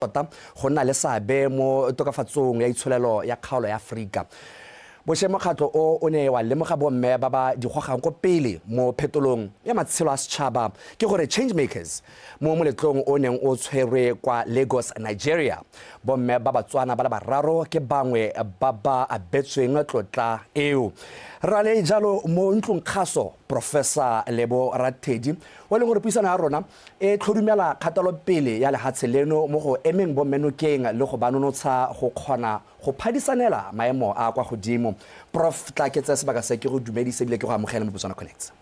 tota go nna le seabe mo tokafatsong ya itsholelo ya kgaolo ya Afrika. Mokgatlho o ne wa lemoga bomme ba ba digogang ko pele mo phetolong ya matshelo a setšhaba ke gore changemakers mo moletlong o neng o tshwerwe kwa Lagos, Nigeria. Bomme ba Batswana ba le bararo ke bangwe ba ba abetsweng tlotla eo. Ra le jalo mo ntlong kgaso Professor Lebo Rathedi wa le gore puisano ya rona e tlhodumela kgatelopele ya lehatshe leno mo go emeng bommenokeng le go banonotsha go kgona go phadisanela maemo a kwa godimo. Prof tla ke tsa sebaka se ke go dumedise bile ke go amogela mo Botswana Connect.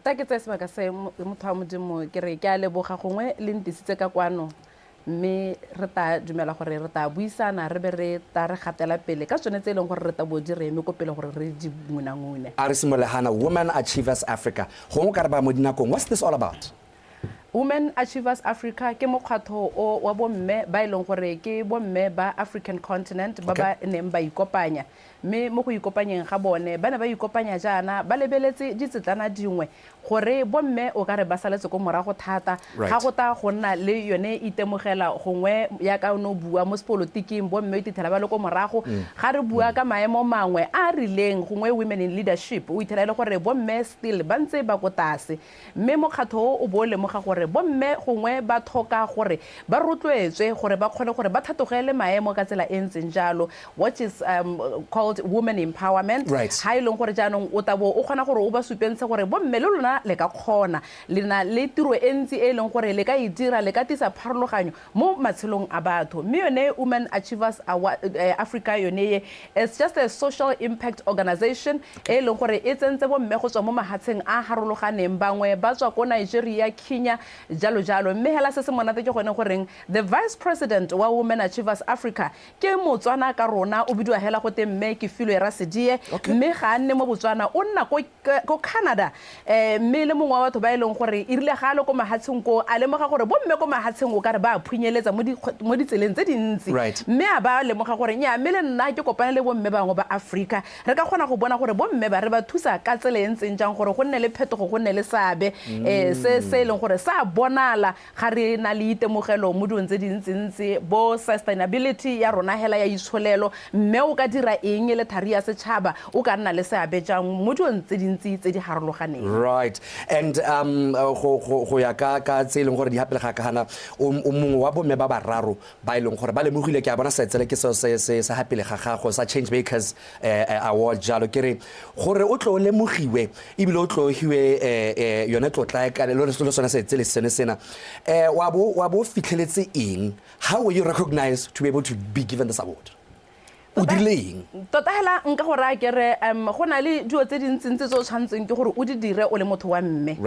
Ta ke tsa sebaka se motho wa modimo ke re ke a leboga gongwe le ntisitse ka kwano mme re ta dumela gore re ta buisana re be re ta re gatela pele ka tsone tse leng gore re ta bo dire me ko pele gore re di ngunangune. Arisimolehana Women Achivers Africa. Go mo ka re ba mo dinakong, what's this all about? Women Achivers Africa ke mokgatlho o wa bomme ba ileng gore ke bomme ba African continent ba ba neng ba ikopanya mme mo go ikopanyeng ga bone ba ne ba ikopanya jaana ba lebeletse ditsetlana dingwe gore bomme o ka re ba saletse ko morago thata ga go ta go nna le yone itemogela gongwe ya ka no bua mo sepolotiking bomme itithela ba le ko morago ga re bua ka maemo mangwe a rileng gongwe women in leadership o ithela le gore bomme still ba ntse ba go tase mme mokgatlho o bo lemoga gore bomme gongwe ba thoka gore ba rotloetswe gore ba kgone gore ba thatogele maemo ka tsela e ntseng jalo which is called women empowerment. Ha ileng gore jaanong o tabo o kgona gore o ba supentshe gore bomme le lona le ka kgona le na le tiro e ntsi e leng gore le ka e dira le ka tisa pharologanyo mo matshelong a batho mme yone Women Achievers Africa yone is just a social impact organization e leng gore e tsentse bomme go tswa mo mahatsheng a harologaneng bangwe ba tswa ko Nigeria, Kenya jalo jalo mme hela se se monate ke gone goreng the vice president wa Women Achievers Africa ke Motswana ka rona o bidiwa hela go temme ke filo ya rasedie mme ga nne mo Botswana o nna ko Canada mme le mongwe wa batho ba ileng gore irile ga le ko mahatsheng ko a lemoga gore bomme ko mahatsheng o ka re ba phunyeletsa mo ditseleng tse dintsi mme a ba lemoga gore nya mme le nna ke kopana le bomme bangwe ba Africa re ka kgona go bona gore bomme ba re ba thusa ka tsela e ntseng jang gore go nne le phetogo go nne le sabe se leng gore sa bonala ga re na le itemogelo mo dintse dintsi bo sustainability ya rona hela ya itsholelo mme o ka dira eng le thari ya setšhaba o ka nna le seabe jang mo dintse dintsi tse di harologaneng. Right. And go ya ka tse leng gore di hapela ga kana o mongwe wa bomme ba bararo ba ileng gore ba le mogile ke a bona sa tsele ke se hapele ga gago sa changemakers award jalo ke re gore o tlo le mogiwe ibile o tlo hiwe yone tlotla ka le sona se tsele sena wa bo fitlheletse eng? How were you recognized to be able to be given this award? Tota hela nka go ra ke re go na le dio tse dintsi tse o tshwantseng ke gore o di dire o le motho wa mme.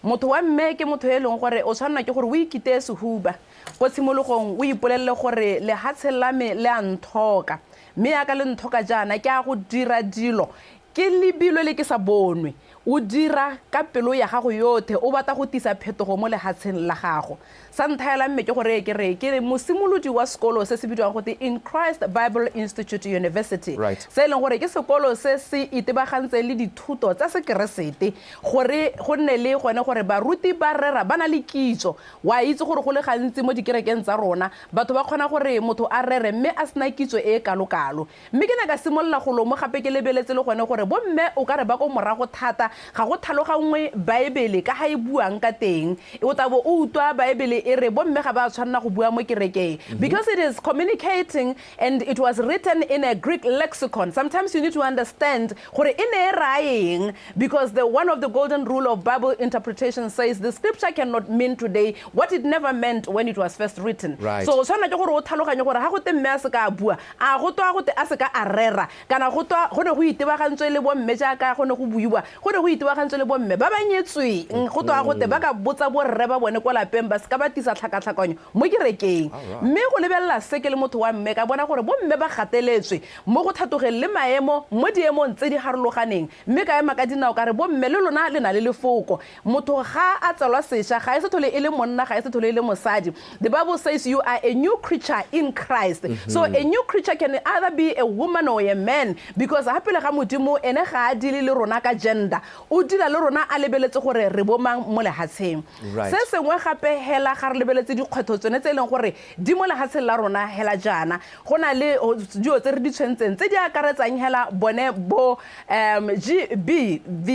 Motho wa mme ke motho e leng gore o tshwanna ke gore o ikite sehuba go tshimologong o ipolelle gore le hatselame le a nthoka mme ya ka le nthoka jaana ke a go dira dilo ke libilo le ke sa bonwe o dira ka pelo ya gago yothe o batla go tisa phetogo mo lehatsheng la gago sa nthaela mme ke gore ke mosimolodi wa sekolo se se bidiwang go In Christ Bible Institute University se leng gore ke sekolo se se itebagantse le dithuto tsa sekeresete gore go nne le gone gore baruti ba rera bana le kitso wa itse gore go le gantsi mo dikerekeng tsa rona batho ba kgona gore motho a rere mme a sna kitso e kalokalo mme ke na ka simolla go lo mo gape ke lebeletse le gone gore bomme o ka re ba go morago thata ga go tlhalogangwe Baebele ka ha e buang ka teng o tabo o utwa Baebele e re bomme ga ba tshwanna go bua mo kerekeng because it is communicating and it was written in a Greek lexicon. Sometimes you need to understand gore ine raeng because one of the golden rule of Bible interpretation says the scripture cannot mean today what it never meant when it was first written. So tshwana ke gore o tlhaloganye gore ha go te mme a se ka bua a go twa go te a se ka a rera kana go twa go ne go itebagantswe le bomme jaaka go ne go buiwa go ne go itebagantswe le bomme ba banyetsweng go twa go te ba ka botsa borre ba bone kwa lapeng ba se ka ba tisa tlhakatlhakanyo mo kerekeng mme go lebella se ke le motho wa mme ka bona gore bomme ba gateletswe mo go thatogele le maemo mo diemong tse di harologaneng mme ka ema ka dinao ka re bomme le lona le na le lefoko motho ga a tsalwa sesha ga e se thole e le monna ga e se thole e le mosadi. The Bible says you are a new creature in Christ. So a new creature can either be a woman or a man because hapele ga modimo ene ga a dile le rona ka gender o dira le rona a lebeletse gore re bomang mo lehatsheng se sengwe gape hela ga re lebeletse dikgwetho tsone tse e leng gore di mo lehatsheng la rona hela jana go na le dio tse re di tshwentseng tse di akaretsang hela bone bo GBV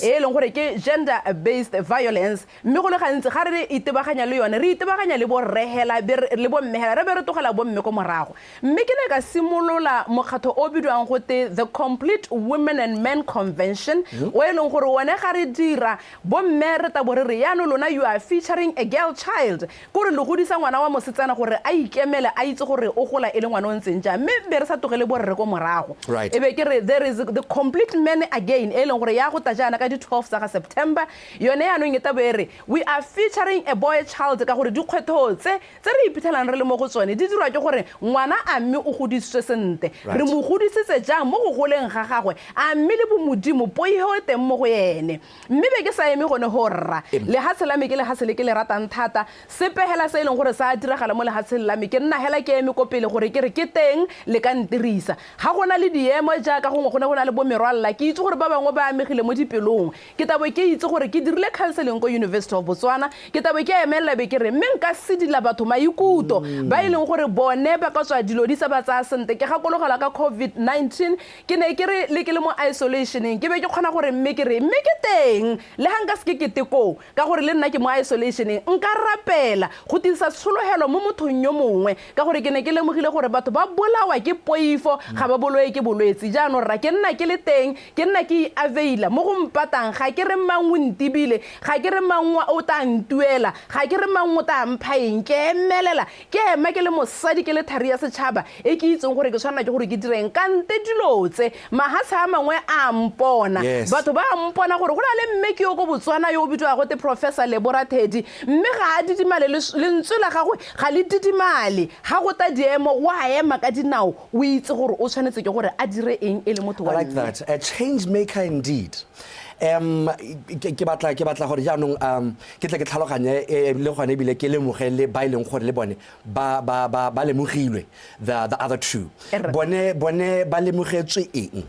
e leng gore ke gender based violence mme go le gantsi ga re itebaganya le yone re itebaganya le bo rehela le bo mmehela re be re togela bo mme ko morago mme ke ne ka simolola mokgatho o bidwang go te the Complete Women and Men Convention o e leng gore one ga re dira bo mme re tabo re yana lona you are featuring a girl child gore le godisa ngwana wa mosetsana gore a ikemele a itse gore o gola e le ngwana o ntseng ja mme be re sa togele bo re ko morago e be ke re there is the Complete Men again e leng gore ya go tajana ka di 12 tsa September yone ya no ngeta bere we are featuring a boy child ka gore di kgwetho tse re iphitlhelang re le mo go tsone di dirwa ke gore ngwana a mme o godisitswe sente re mo godisitse jang mo go goleng ga gagwe a mme le bomodimo poiho teng mo go yene mme be ke sa eme gone horra le hatselame ke le hatsele ke le ratang thata sepehela se e leng gore sa diragala mo le hatselame ke nna hela ke eme ko pele gore ke re ke teng le ka ntirisa ga gona le diemo ja ka gongwe gona le bo merwalla ke itse gore ba bangwe ba amegile mo dipelong ke tabo ke itse gore ke dirile counseling ko University of Botswana ke tabo ke emela be ke re mme nka sidila batho maikuto ba e leng gore bone ba ka tswa dilo di sa ba tsa sente ke gakologela ka COVID-19 ke ne ke re le ke le mo isolationeng ke be ke kgona gore mme ke re mme ke teng le hanga se ke teko ka gore le nna ke mo isolationeng nka rapela go tisa tsholohelo mo mothong yo mongwe ka gore ke ne ke lemogile gore batho ba bolawa ke poifo ga ba bolwe ke bolwetse jaanong ra ke nna ke le teng ke nna ke availa mo go mpatang ga ke re mangwe ntibile ga ke re mangwe o ta ntuela ga ke re mangwe ta mphaeng ke emelela ke ema ke le mosadi ke le thari ya setšhaba e ke itseng gore ke tshwana ke gore ke direng kante dilotse mahatsa a mangwe a mpona batho ba mpona gore go na le mme ke yo go Botswana yo bitswa go te Professor Laboratory mme ga a didimale le ntswe la gagwe ga le didimale ga go ta diemo wa ema ka dinao o itse gore o tshwanetse ke gore a dire eng e le motho wa like that a change maker indeed ke batla gore jaanong ke tle ke tlhaloganye le gone bile ke le mogele ba ileng gore le bone ba lemogilwe the other two bone ba lemogetswe eng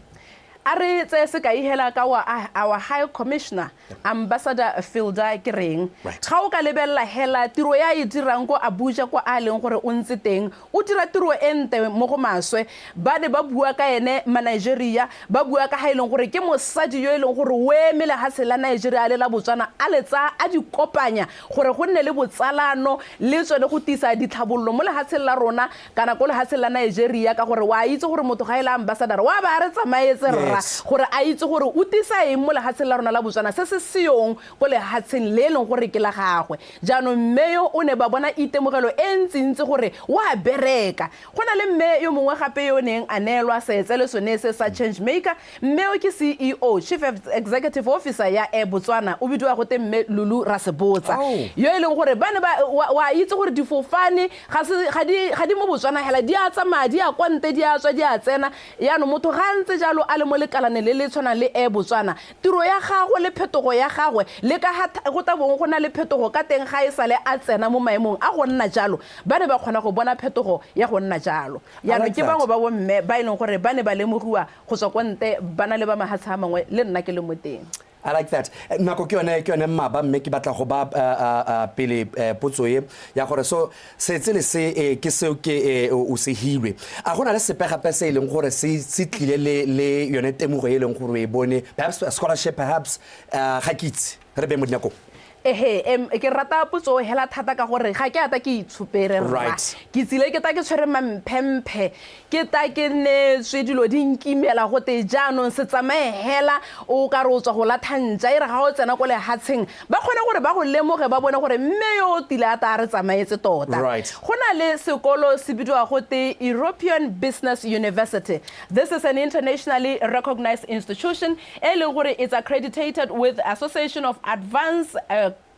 are tse se ka ihela ka our high commissioner ambassador Fielder Kereng ga o ka lebella hela tiro ya e dirang go Abuja go a leng gore o ntse teng o dira tiro ente mo go maswe ba ne ba bua ka ene ma Nigeria ba bua ka ha ileng gore ke mosadi yo ileng gore o emele ha se la Nigeria le la Botswana a letsa a di kopanya gore go nne le botsalano le tsone go tisa ditlhabollo mo le ha la rona kana go le ha la Nigeria ka gore wa itse gore motho ga ila ambassador wa ba re tsamaetse rra gore a itse gore o tisa eng mo le ha la rona la Botswana se se siong go le hatseng le leng gore ke la gagwe jaanong meyo o ne ba bona itemogelo e ntsintse gore wa bereka gona le mme yo mongwe gape yo neng a neelwa setse le sone se sa change maker mme o ke CEO Chief Executive Officer ya Botswana o bidwa go te mme Lulu Rasebotsa yo e leng gore ba ne wa itse gore difofane ga di mo Botswana hela di a tsamaya di a kwante di a tswa di a tsena yaanong motho ga ntse jalo a le mo lekalane le le tshwana le Botswana tiro ya gagwe le phetogo ya gagwe le ka go ta bong go na le phetogo ka teng ga e sale a tsena mo maemong a go nna jalo ba ne ba kgona go bona phetogo ya go nna jalo yaanong ke bangwe ba bo mme ba ileng gore ba ne ba lemogiwa go tswa konte bana le ba mahatsha mangwe le nna ke le mo teng I like that. Nako ke yone maba mme ke batla go ba pele potso e ya gore so se tsele se ke se ke o se hilwe a gona le sepe gape se ileng gore se tlile le yone temogo e leng gore e bone perhaps a scholarship perhaps ga kitse re be mo dinako ke rata potso hela thata ka gore ga ke ata ke itshupere rra ke tsile ke ta ke tshwere mamphemphe ke ta ke ne swedilo dinkimela go te jaanong se tsamae hela o ka re o tswa go lathantsa ire ga o tsena go le hatseng ba kgona gore ba go lemoge ba bone gore mme yo tile ata re tsamaetse tota gona le sekolo se bidwa go te European Business University. This is an internationally recognized institution e leng gore it's accredited with Association of Advanced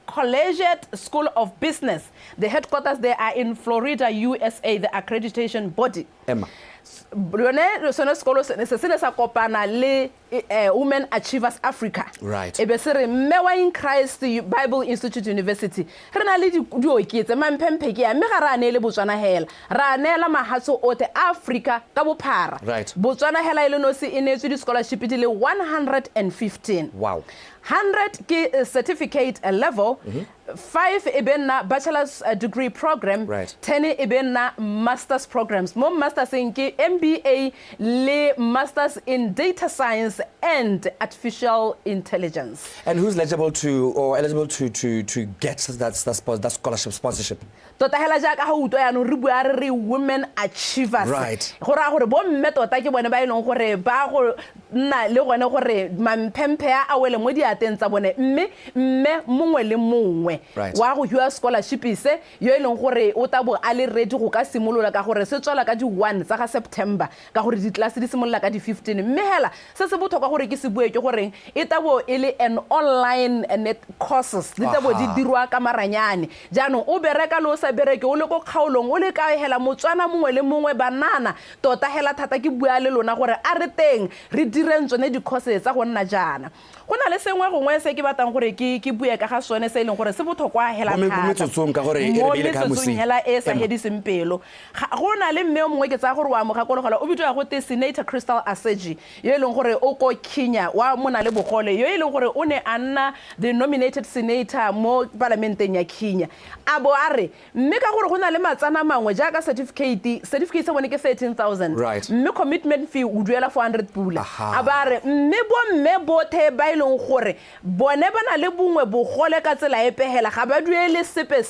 Collegiate School of Business. The headquarters there are in Florida, USA, the accreditation body. lone sone sekolo se ne sa kopana le Women Achivers Africa. Right. Ebe se re mme wa in Christ Bible Institute University re na le diokietse mampemphe ke ya mme ga ra ne le Botswana hela ra neela mahatso ote Africa ka bophara. Right. Botswana hela ile no se inetswe di scholarship di le 115. Wow. 100 ke certificate level, 5 ebena bachelor's degree program, Right. 10 ebena master's programs. Mo masters in ke MBA le masters in data science and artificial intelligence. And who's eligible to get that scholarship sponsorship? Tota hela jaaka ha utwa ya no re bua re women achievers. Right. Go ra gore bo mme tota ke bone ba ileng gore ba go nna le gone gore mampemphe a wele mo diateng tsa bone mme mongwe le mongwe Right. wa go hua scholarship ise yo ileng gore o tabo a le ready go ka simolola ka gore se tswela ka di 1 tsa ga September ka gore di class di simolola ka di 15 mme hela se se botlhokwa gore ke se bue ke gore e tabo ile an online net courses di tabo di dirwa ka maranyane jaanong o bereka lo sa bereke o le go kgaolong o le ka hela Motswana mongwe le mongwe banana tota hela thata ke bua le lona gore a re teng re direng tsone di courses tsa go nna jana go na le sengwe gongwe se ke batang gore ke bue ka ga sone se ileng gore se botlhokwa hela thata Metsotsong ka gore e rebile ka mosi hela e sa hediseng pelo go na le mme o mongwe ke tsa gore wa mo gakologela o bitwa go te Senator Crystal Aseji yo ileng gore o ko Kenya wa mona le bogole yo ileng gore o ne a nna the nominated senator mo parlamenteng ya Kenya abo are mme ka gore go na le matsana mangwe jaaka certificate se bone ke 13,000 Right. mme commitment fee o duela 400 pula abare mme bothe ba ileng gore bone bana le bongwe bogole ka tsela e pehela ga ba duele sepe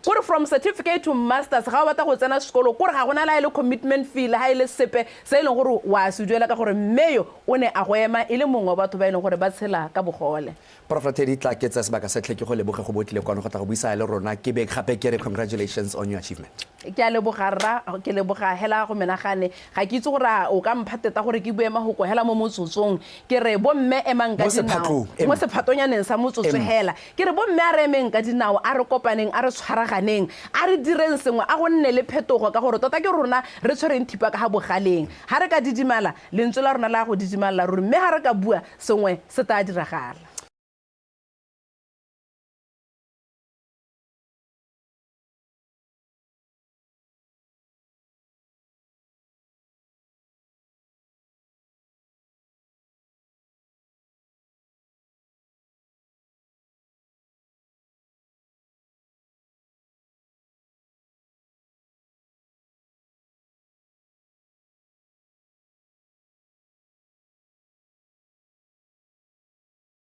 gore from certificate to masters ga ba ta go tsena sekolo gore ga gona la ile commitment fee le ha ile sepe se ileng gore wa se duela ka gore mmeyo o ne a go ema ile mongwe wa batho ba ileng gore ba tshela ka bogole. Prof Tedi tla ke tsa sebaka se tle ke go leboge go botlile kwano go tla go buisa le rona ke be gape ke re congratulations on your achievement. Ke a leboga ke leboga hela go menagane ga ke itse gore o ka mphateta gore ke bue mahoko hela mo motsotsong ke re bo mme emang ka dinao mo sephatonyaneng sa motsotso hela ke re bo mme a re emeng ka dinao a re kopaneng a re tshwaraganeng a re direng sengwe a go nne le phetogo ka gore tota ke rona re tshwereng thipa ka ha bogaleng ha re ka didimala lentswe la rona la go didimala ruri mme ha re ka bua sengwe se ta diragala.